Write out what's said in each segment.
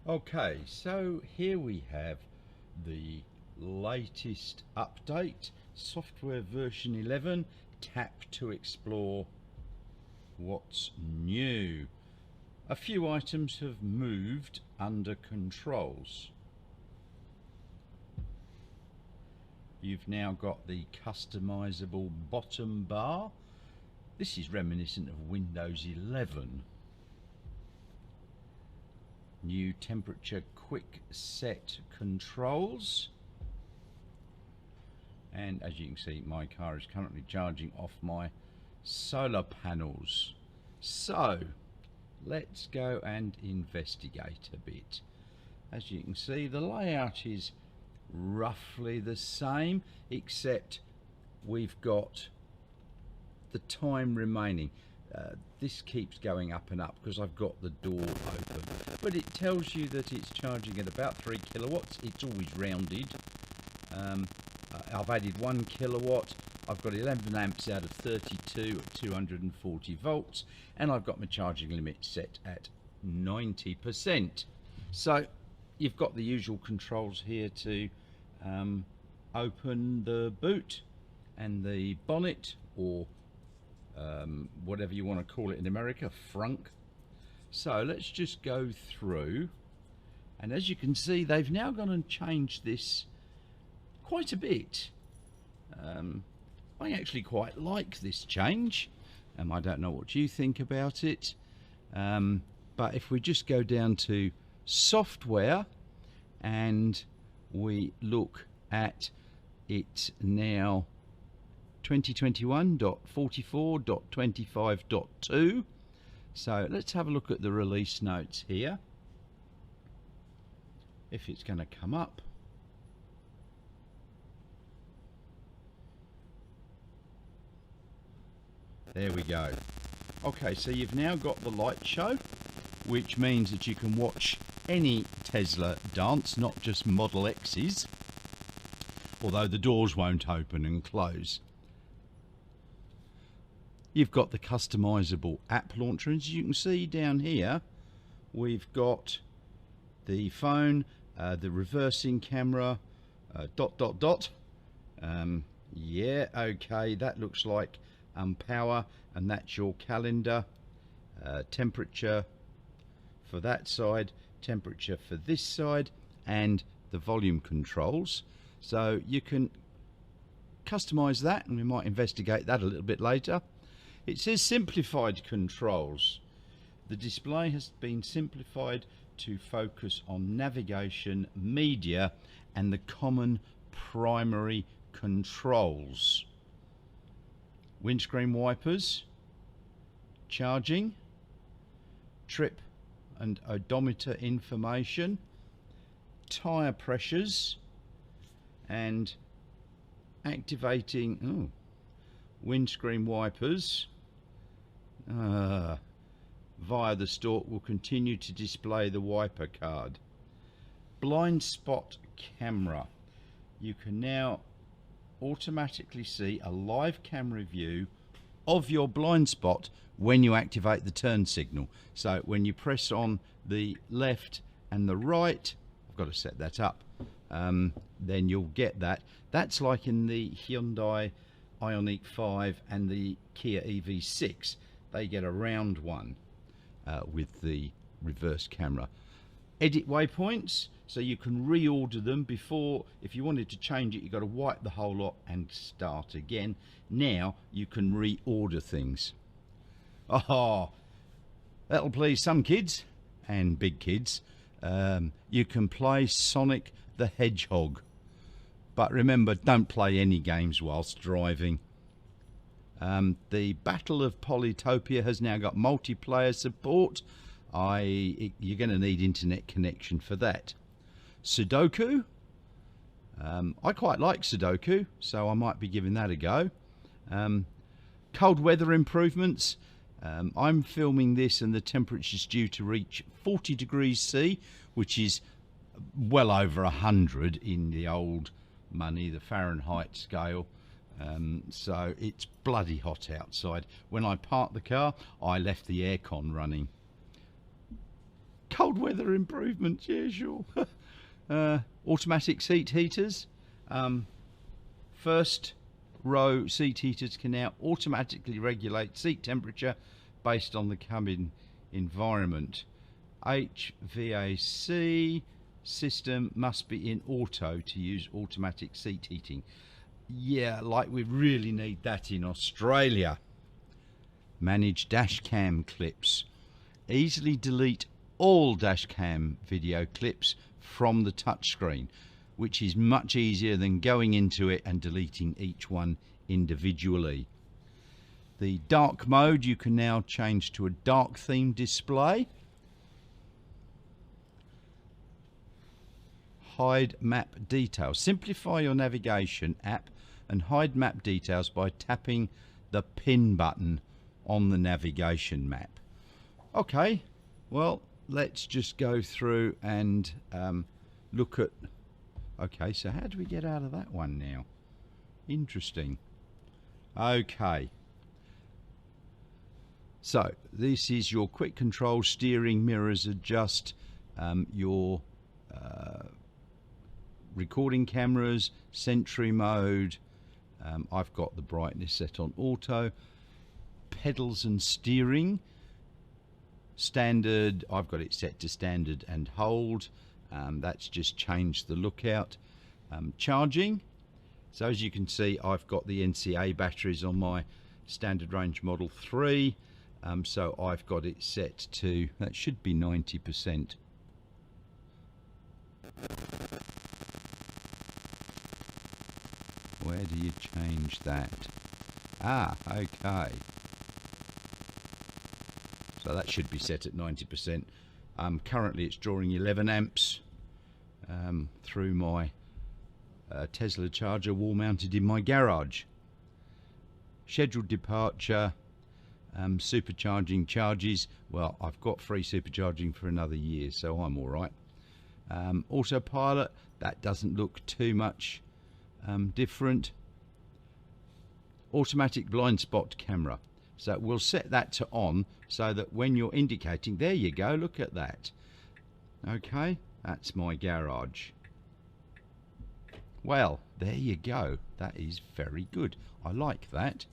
Okay, so here we have the latest update, software version 11. Tap to explore what's new. A few items have moved under controls. You've now got the customizable bottom bar. This is reminiscent of Windows 11. New temperature quick set controls, and as you can see, my car is currently charging off my solar panels. So let's go and investigate a bit. As you can see, the layout is roughly the same, except we've got the time remaining. This keeps going up and up because I've got the door open, but it tells you that it's charging at about 3 kilowatts. It's always rounded. I've added 1 kilowatt. I've got 11 amps out of 32 at 240 volts, and I've got my charging limit set at 90%. So you've got the usual controls here to open the boot and the bonnet, or whatever you want to call it in America, frunk. So let's just go through, and as you can see, they've now gone and changed this quite a bit. I actually quite like this change. I don't know what you think about it, but if we just go down to software and we look at it now, 2021.44.25.2. So let's have a look at the release notes here, if it's going to come up. There we go. Okay, so you've now got the light show, which means that you can watch any Tesla dance, not just Model X's, although the doors won't open and close. You've got the customizable app launcher, and as you can see down here, we've got the phone, the reversing camera, ... Yeah, okay, that looks like power, and that's your calendar, temperature for that side, temperature for this side, and the volume controls. So you can customize that, and we might investigate that a little bit later. It says Simplified Controls. The display has been simplified to focus on navigation, media, and the common primary controls. Windscreen wipers, charging, trip and odometer information, tyre pressures, and activating windscreen wipers via the stalk will continue to display the wiper card. Blind spot camera. You can now automatically see a live camera view of your blind spot when you activate the turn signal. So when you press on the left and the right, I've got to set that up, then you'll get that. That's like in the Hyundai Ioniq 5 and the Kia EV6. They get a round one with the reverse camera. Edit waypoints, so you can reorder them. Before, if you wanted to change it, you've got to wipe the whole lot and start again. Now you can reorder things. Oh, that'll please some kids and big kids. You can play Sonic the Hedgehog, but remember, don't play any games whilst driving. The Battle of Polytopia has now got multiplayer support. You're going to need internet connection for that. Sudoku. I quite like Sudoku, so I might be giving that a go. Cold weather improvements. I'm filming this and the temperature's due to reach 40 degrees C, which is well over 100 in the old money, the Fahrenheit scale. So it's bloody hot outside. When I parked the car, I left the aircon running. Cold weather improvements, yeah, sure. Automatic seat heaters. First row seat heaters can now automatically regulate seat temperature based on the cabin environment. HVAC system must be in auto to use automatic seat heating. Yeah, like we really need that in Australia. Manage dash cam clips. Easily delete all dash cam video clips from the touchscreen, which is much easier than going into it and deleting each one individually. The dark mode you can now change to a dark theme display. Hide map details. Simplify your navigation app and hide map details by tapping the pin button on the navigation map. Okay, well, let's just go through and look at... Okay, so how do we get out of that one now? Interesting. Okay. So, this is your quick control steering mirrors adjust your recording cameras, Sentry mode. I've got the brightness set on auto. Pedals and steering. Standard, I've got it set to standard and hold. That's just changed the lookout. Charging, so as you can see I've got the NCA batteries on my standard range Model 3, so I've got it set to, that should be 90%. Where do you change that? Ah, okay. So that should be set at 90%. Currently it's drawing 11 amps through my Tesla charger wall mounted in my garage. Scheduled departure, supercharging charges. Well, I've got free supercharging for another year, so I'm alright. Autopilot, that doesn't look too much different. Automatic blind spot camera. So we'll set that to on so that when you're indicating, there you go, look at that. Okay, that's my garage. Well, there you go. That is very good. I like that.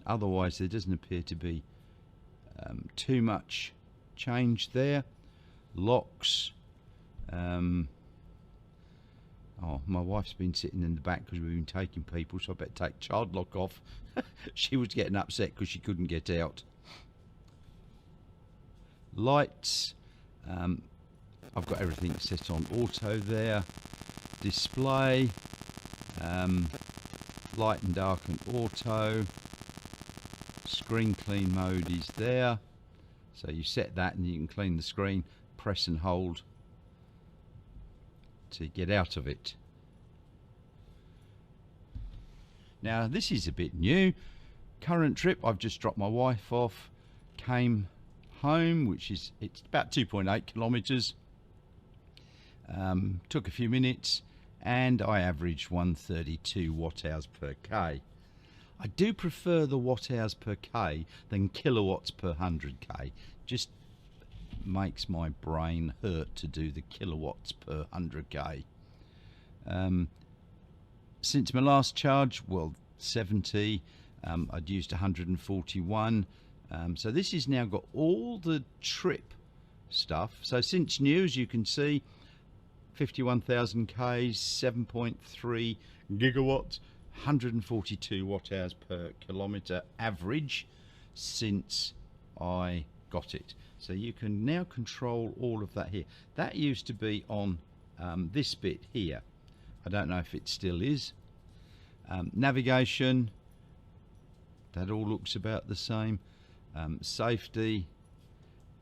Otherwise, there doesn't appear to be too much change there. Locks. Oh, my wife's been sitting in the back because we've been taking people, so I better take child lock off. She was getting upset because she couldn't get out. Lights. I've got everything set on auto there. Display. Light and dark and auto. Screen clean mode is there. So you set that and you can clean the screen. Press and hold to get out of it. Now this is a bit new. Current trip, I've just dropped my wife off, came home, which is, it's about 2.8 kilometers. Took a few minutes and I averaged 132 watt hours per K. I do prefer the watt hours per K than kilowatts per 100K. Just makes my brain hurt to do the kilowatts per 100K. Since my last charge, well, 70, I'd used 141. So this has now got all the trip stuff. So since new, as you can see, 51,000 Ks, 7.3 gigawatts, 142 watt hours per kilometre average since I got it. So you can now control all of that here. That used to be on this bit here. I don't know if it still is. Navigation, that all looks about the same. Safety,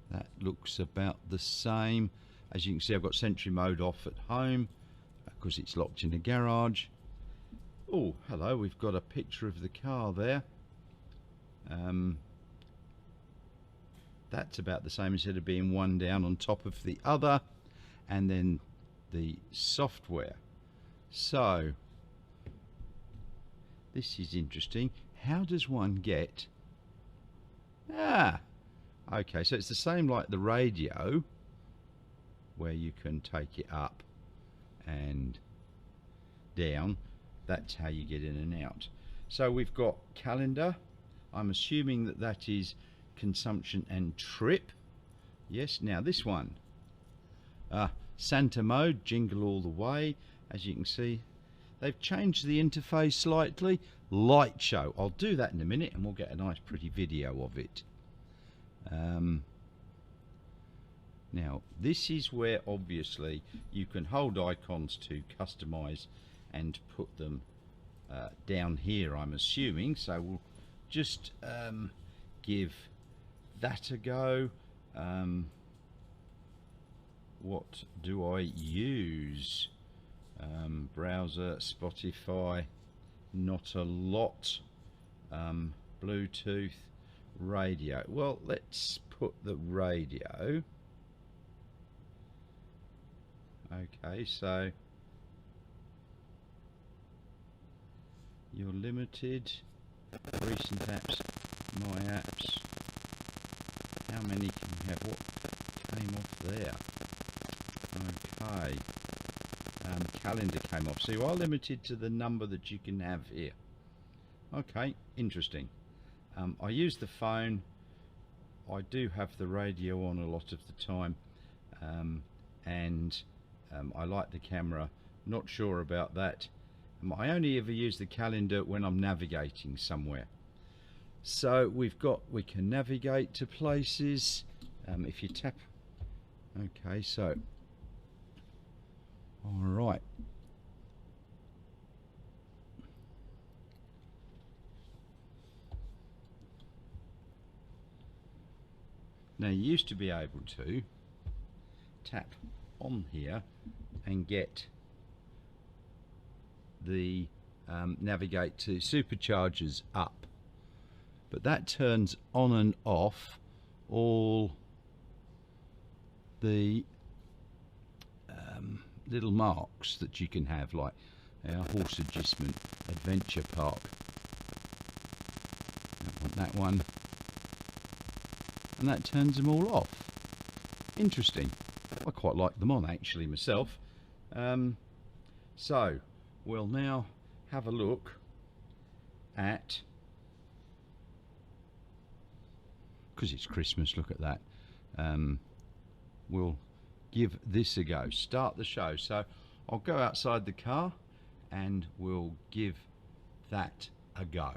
that looks about the same. As you can see, I've got Sentry mode off at home because it's locked in the garage. Oh, hello, we've got a picture of the car there. That's about the same instead of being one down on top of the other. And then the software. So, this is interesting. How does one get... Okay, so it's the same like the radio, where you can take it up and down. That's how you get in and out. So we've got calendar. I'm assuming that that is consumption and trip. Yes, now this one, Santa mode, jingle all the way. As you can see, they've changed the interface slightly. Light show, I'll do that in a minute and we'll get a nice pretty video of it. Now this is where obviously you can hold icons to customize and put them down here, I'm assuming. So we'll just give that a go. What do I use? Browser, Spotify, not a lot. Bluetooth, radio. Well, let's put the radio. Okay, so you're limited. Recent apps, my apps. How many can you have? What came off there? Okay. Calendar came off. So you are limited to the number that you can have here. Okay, interesting. I use the phone. I do have the radio on a lot of the time, and I like the camera. Not sure about that. I only ever use the calendar when I'm navigating somewhere. So we can navigate to places if you tap. Okay, so all right. Now you used to be able to tap on here and get the navigate to superchargers up, but that turns on and off all the little marks that you can have, like horse adjustment, adventure park. Don't want that one, and that turns them all off. Interesting. I quite like them on actually myself. So we'll now have a look at, because it's Christmas, look at that. We'll give this a go. Start the show. So I'll go outside the car and we'll give that a go.